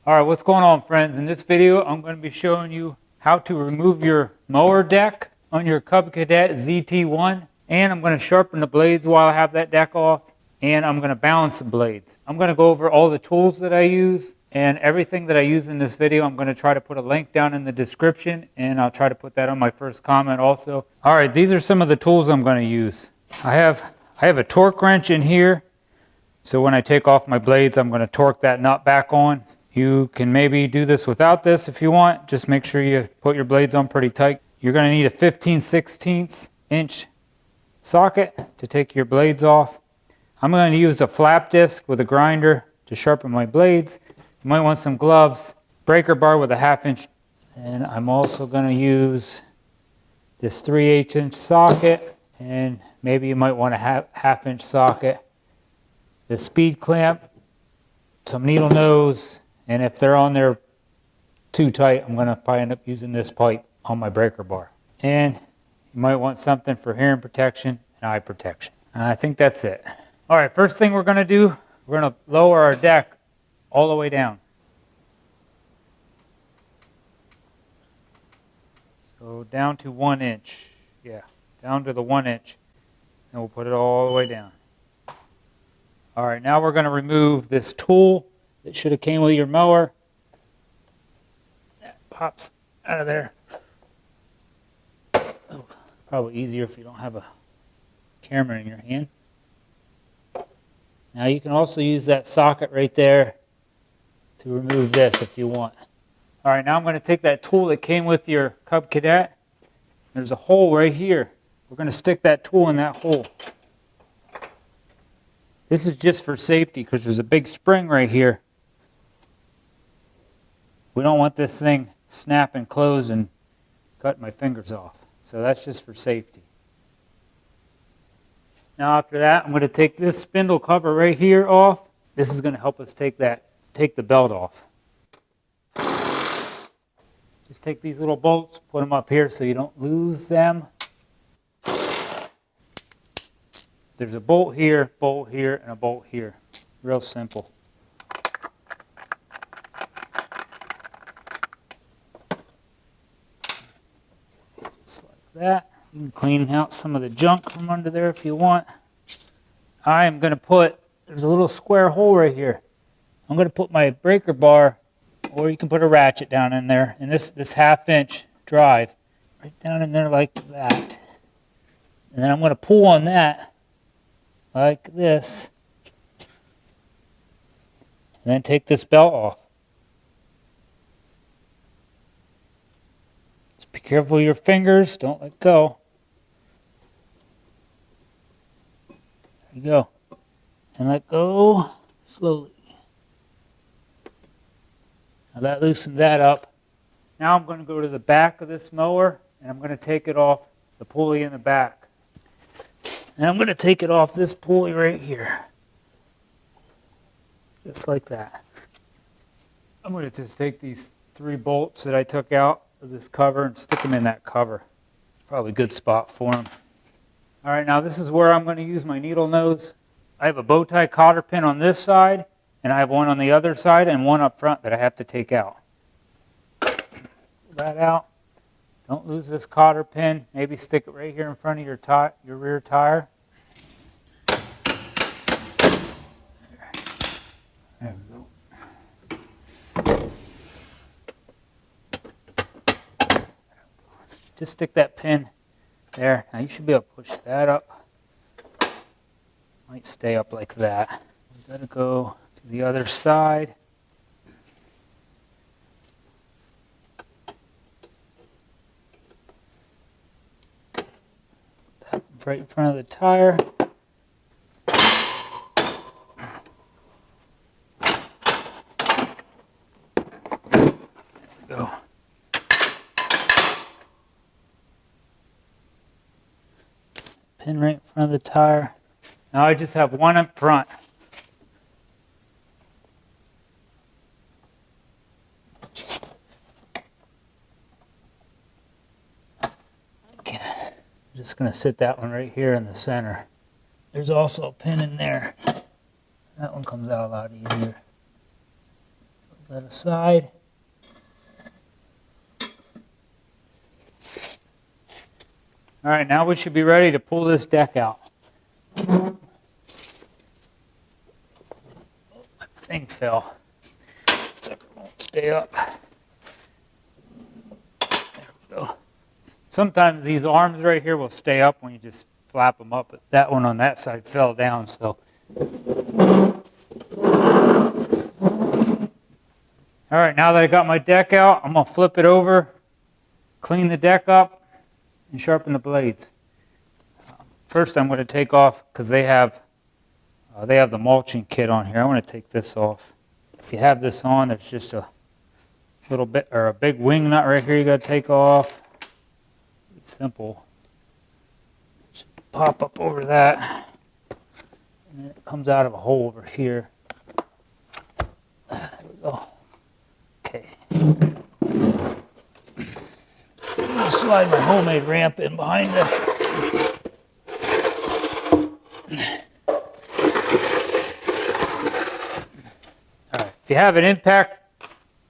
Alright, what's going on, friends? In this video I'm going to be showing you how to remove your mower deck on your Cub Cadet ZT1, and I'm going to sharpen the blades while I have that deck off, and I'm going to balance the blades. I'm going to go over all the tools that I use and everything that I use in this video. I'm going to try to put a link down in the description, and I'll try to put that on my first comment also. Alright, these are some of the tools I'm going to use. I have a torque wrench in here, so when I take off my blades I'm going to torque that nut back on. You can maybe do this without this if you want. Just make sure you put your blades on pretty tight. You're going to need a 15/16 inch socket to take your blades off. I'm going to use a flap disc with a grinder to sharpen my blades. You might want some gloves, breaker bar with a 1/2 inch, and I'm also going to use this 3/8 inch socket, and maybe you might want a 1/2 inch socket, the speed clamp, some needle nose. And if they're on there too tight, I'm going to probably end up using this pipe on my breaker bar. And you might want something for hearing protection and eye protection. And I think that's it. All right, first thing we're going to do, we're going to lower our deck all the way down. So down to 1 inch. Yeah, down to the 1 inch. And we'll put it all the way down. All right, now we're going to remove this tool that should have came with your mower. That pops out of there. Oh, probably easier if you don't have a camera in your hand. Now you can also use that socket right there to remove this if you want. All right, now I'm going to take that tool that came with your Cub Cadet. There's a hole right here. We're going to stick that tool in that hole. This is just for safety because there's a big spring right here. We don't want this thing snapping closed and cut my fingers off. So that's just for safety. Now after that, I'm going to take this spindle cover right here off. This is going to help us take the belt off. Just take these little bolts, put them up here so you don't lose them. There's a bolt here, and a bolt here. Real simple. That. You can clean out some of the junk from under there if you want. I am going to put, there's a little square hole right here. I'm going to put my breaker bar, or you can put a ratchet down in there, and this 1/2 inch drive right down in there like that. And then I'm going to pull on that like this, and then take this belt off. Be careful of your fingers, don't let go. There you go. And let go slowly. Now that loosened that up. Now I'm going to go to the back of this mower, and I'm going to take it off the pulley in the back. And I'm going to take it off this pulley right here. Just like that. I'm going to just take these 3 bolts that I took out of this cover and stick them in that cover. Probably a good spot for them. All right, now this is where I'm going to use my needle nose. I have a bow tie cotter pin on this side, and I have one on the other side and one up front that I have to take out. Pull that out. Don't lose this cotter pin. Maybe stick it right here in front of your rear tire. There we go. Just stick that pin there. Now you should be able to push that up. Might stay up like that. We gotta go to the other side. That right in front of the tire. There we go. Pin right in front of the tire. Now I just have one up front. Okay. I'm just going to sit that one right here in the center. There's also a pin in there. That one comes out a lot easier. that aside. All right, now we should be ready to pull this deck out. My thing fell. Sucker won't stay up. There we go. Sometimes these arms right here will stay up when you just flap them up, but that one on that side fell down, so. All right, now that I got my deck out, I'm gonna flip it over, clean the deck up, and sharpen the blades. First, I'm going to take off, because they have the mulching kit on here. I want to take this off. If you have this on, there's just a little bit, or a big wing nut right here you got to take off. It's simple. Just pop up over that, and then it comes out of a hole over here. There we go. Okay. Slide my homemade ramp in behind this. All right, if you have an impact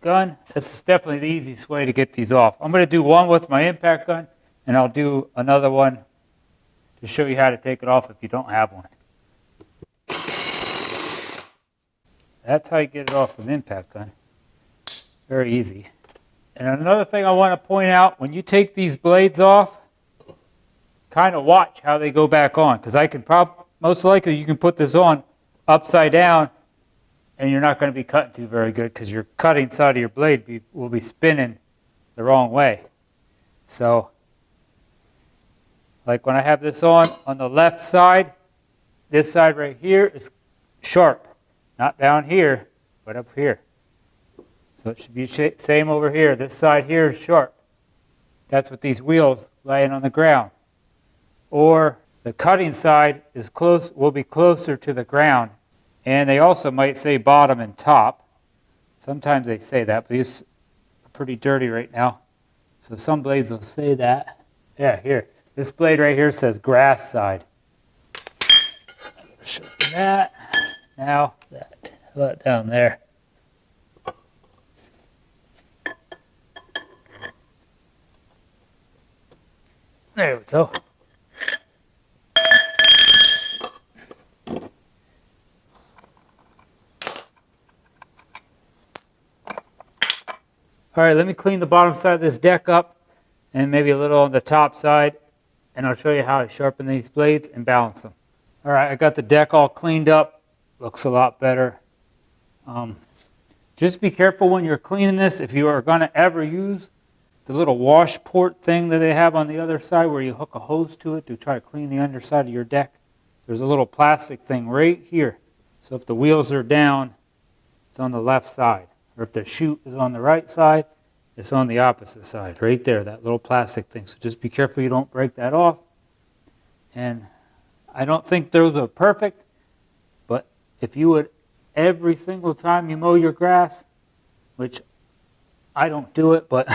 gun, this is definitely the easiest way to get these off. I'm going to do one with my impact gun, and I'll do another one to show you how to take it off if you don't have one. That's how you get it off with an impact gun. Very easy. And another thing I want to point out, when you take these blades off, kind of watch how they go back on, because most likely you can put this on upside down and you're not going to be cutting too very good, because your cutting side of your blade will be spinning the wrong way. So, like when I have this on the left side, this side right here is sharp. Not down here, but up here. So it should be same over here. This side here is sharp. That's what these wheels laying on the ground. Or the cutting side will be closer to the ground. And they also might say bottom and top. Sometimes they say that, but these are pretty dirty right now. So some blades will say that. Yeah, here. This blade right here says grass side. I'm going to sharpen that. Now that. How about down there? There we go. All right, let me clean the bottom side of this deck up and maybe a little on the top side, and I'll show you how I sharpen these blades and balance them. All right, I got the deck all cleaned up. Looks a lot better. Just be careful when you're cleaning this. If you are going to ever use the little wash port thing that they have on the other side where you hook a hose to it to try to clean the underside of your deck, there's a little plastic thing right here. So if the wheels are down, it's on the left side. Or if the chute is on the right side, it's on the opposite side, right there, that little plastic thing. So just be careful you don't break that off. And I don't think those are perfect, but if you would, every single time you mow your grass, which I don't do it, but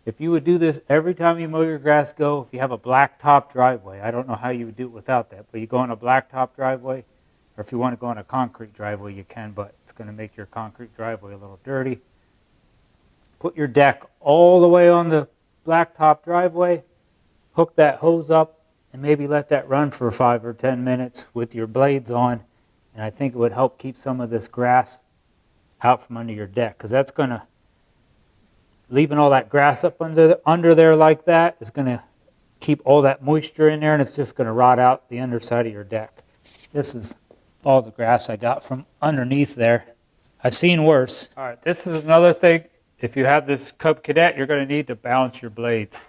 if you would do this every time you mow your grass, if you have a blacktop driveway, I don't know how you would do it without that, but you go on a blacktop driveway, or if you want to go on a concrete driveway, you can, but it's going to make your concrete driveway a little dirty. Put your deck all the way on the blacktop driveway, hook that hose up, and maybe let that run for 5 or 10 minutes with your blades on, and I think it would help keep some of this grass out from under your deck, because that's going to, leaving all that grass up under there like that is going to keep all that moisture in there, and it's just going to rot out the underside of your deck. This is all the grass I got from underneath there. I've seen worse. All right, this is another thing. If you have this Cub Cadet, you're going to need to balance your blades.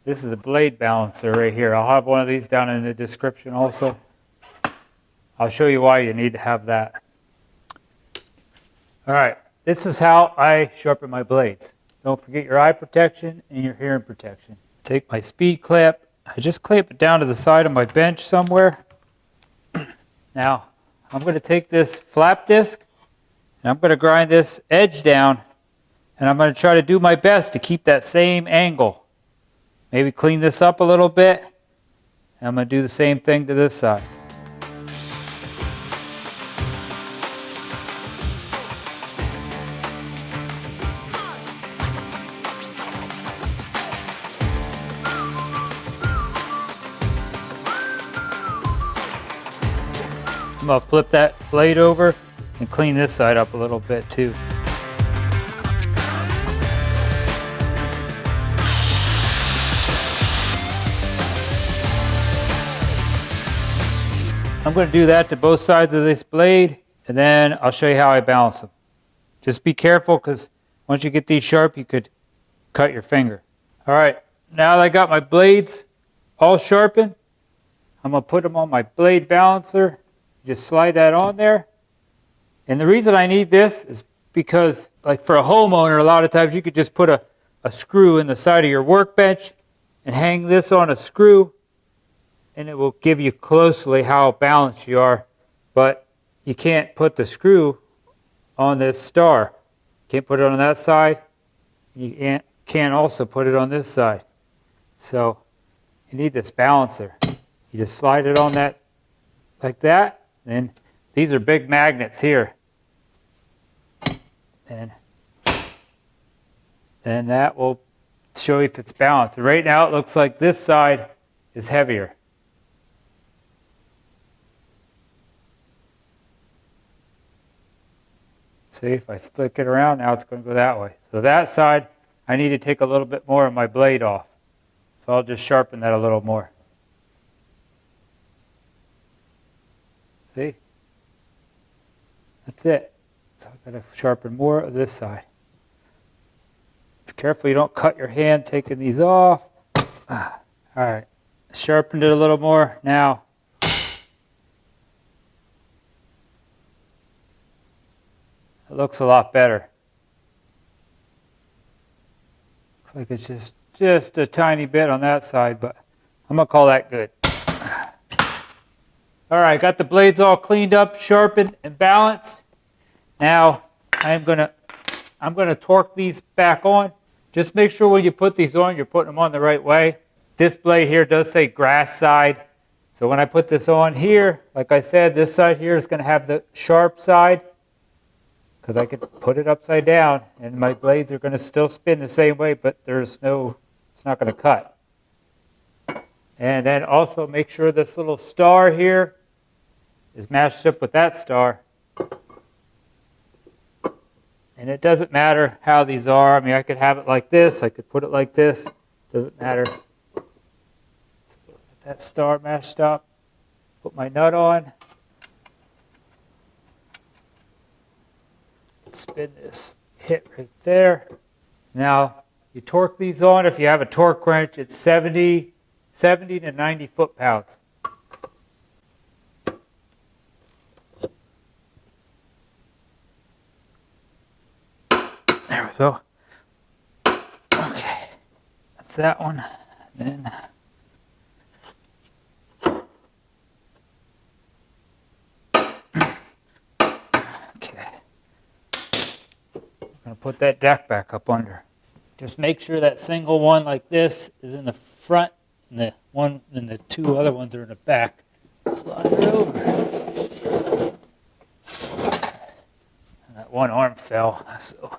This is a blade balancer right here. I'll have one of these down in the description also. I'll show you why you need to have that. All right, this is how I sharpen my blades. Don't forget your eye protection and your hearing protection. Take my speed clamp. I just clamp it down to the side of my bench somewhere. Now, I'm going to take this flap disc and I'm going to grind this edge down, and I'm going to try to do my best to keep that same angle. Maybe clean this up a little bit, and I'm going to do the same thing to this side. going to flip that blade over and clean this side up a little bit too. I'm going to do that to both sides of this blade, and then I'll show you how I balance them. Just be careful, because once you get these sharp, you could cut your finger. All right, now that I got my blades all sharpened, I'm going to put them on my blade balancer. Just slide that on there. And the reason I need this is because, like for a homeowner, a lot of times you could just put a screw in the side of your workbench and hang this on a screw, and it will give you closely how balanced you are. But you can't put the screw on this star. Can't put it on that side. You can't also put it on this side. So you need this balancer. You just slide it on that like that. And these are big magnets here. And then that will show you if it's balanced. Right now it looks like this side is heavier. See, if I flick it around, now it's going to go that way. So that side, I need to take a little bit more of my blade off. So I'll just sharpen that a little more. See? That's it. So I've got to sharpen more of this side. Be careful you don't cut your hand taking these off. All right, sharpened it a little more. Now, it looks a lot better. Looks like it's just a tiny bit on that side, but I'm gonna call that good. All right, got the blades all cleaned up, sharpened, and balanced. Now I'm gonna torque these back on. Just make sure when you put these on, you're putting them on the right way. This blade here does say grass side. So when I put this on here, like I said, this side here is gonna have the sharp side, because I could put it upside down and my blades are going to still spin the same way, but it's not going to cut. And then also make sure this little star here is matched up with that star. And it doesn't matter how these are. I mean, I could have it like this. I could put it like this. Doesn't matter. So get that star matched up. Put my nut on. Spin this hit right there. Now you torque these on. If you have a torque wrench, it's 70 to 90 foot-pounds. There we go. Okay, that's that one. Then I'm going to put that deck back up under. Just make sure that single one like this is in the front and the two other ones are in the back. Slide it over. And that one arm fell, so.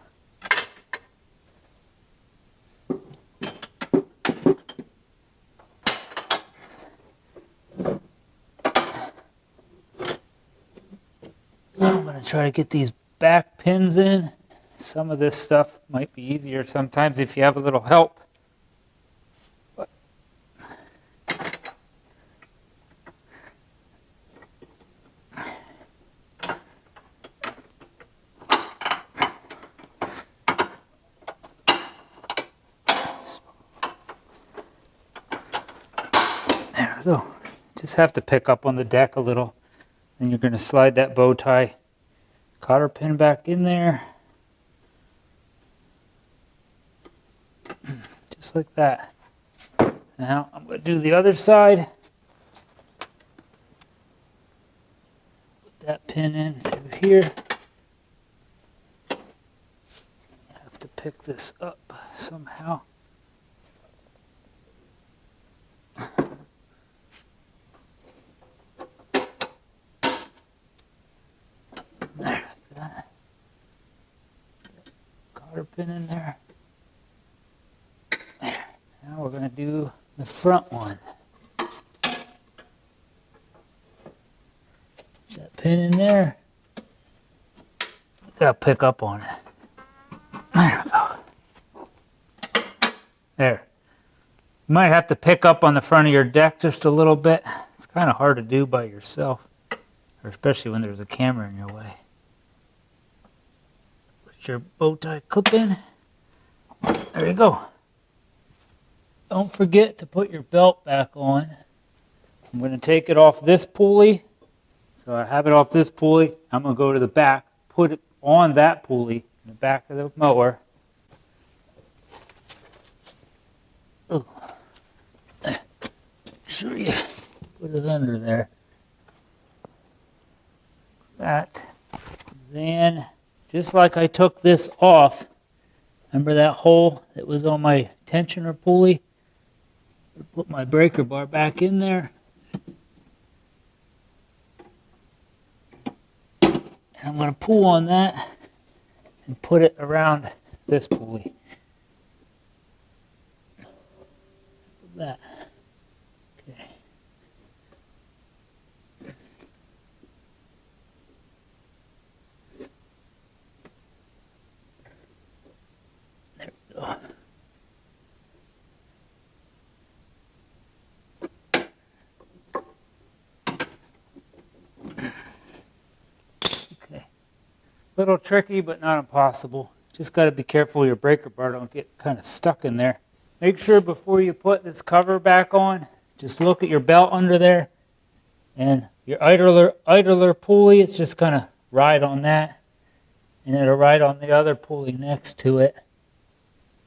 I'm going to try to get these back pins in. Some of this stuff might be easier sometimes if you have a little help. But there we go. Just have to pick up on the deck a little. Then you're going to slide that bow tie cotter pin back in there. Just like that. Now I'm going to do the other side. Put that pin in through here. I have to pick this up somehow. There, like that. Cotter pin in there. Now we're going to do the front one. That pin in there. Gotta pick up on it. There we go. There. You might have to pick up on the front of your deck just a little bit. It's kind of hard to do by yourself, or especially when there's a camera in your way. Put your bow tie clip in. There you go. Don't forget to put your belt back on. I'm going to take it off this pulley. So I have it off this pulley. I'm going to go to the back, put it on that pulley in the back of the mower. Oh. Make sure you put it under there. That. Then, just like I took this off, remember that hole that was on my tensioner pulley? Put my breaker bar back in there. And I'm going to pull on that and put it around this pulley. That. Okay. There we go. Okay. Little tricky, but not impossible. Just got to be careful your breaker bar don't get kind of stuck in there. Make sure before you put this cover back on, just look at your belt under there, and your idler pulley, it's just going to ride on that, and it'll ride on the other pulley next to it.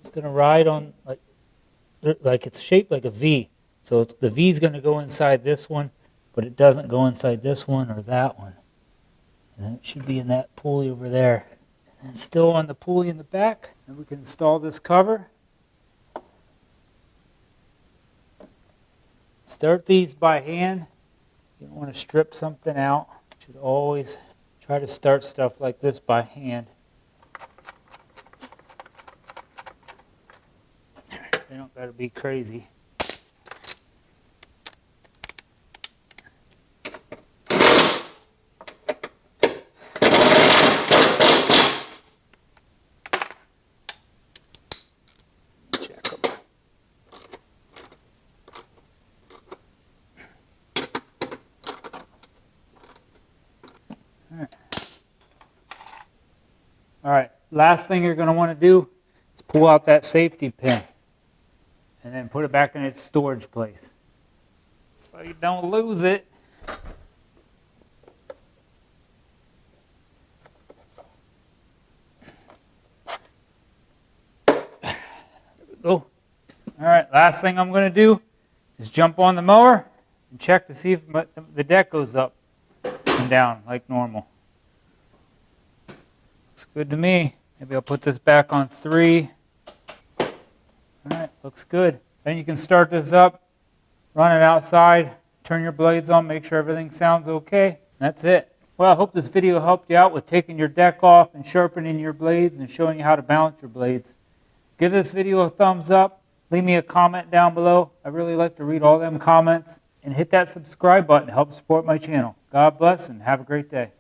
It's going to ride on like it's shaped like a V. So the V is going to go inside this one, but it doesn't go inside this one or that one. And it should be in that pulley over there. And it's still on the pulley in the back. And we can install this cover. Start these by hand. You don't want to strip something out. You should always try to start stuff like this by hand. They don't got to be crazy. All right, last thing you're going to want to do is pull out that safety pin and then put it back in its storage place so you don't lose it. There we go. All right, last thing I'm going to do is jump on the mower and check to see if the deck goes up and down like normal. Looks good to me. Maybe I'll put this back on 3. All right, looks good. Then you can start this up, run it outside, turn your blades on, make sure everything sounds okay. That's it. Well, I hope this video helped you out with taking your deck off and sharpening your blades and showing you how to balance your blades. Give this video a thumbs up. Leave me a comment down below. I really like to read all them comments. And hit that subscribe button to help support my channel. God bless and have a great day.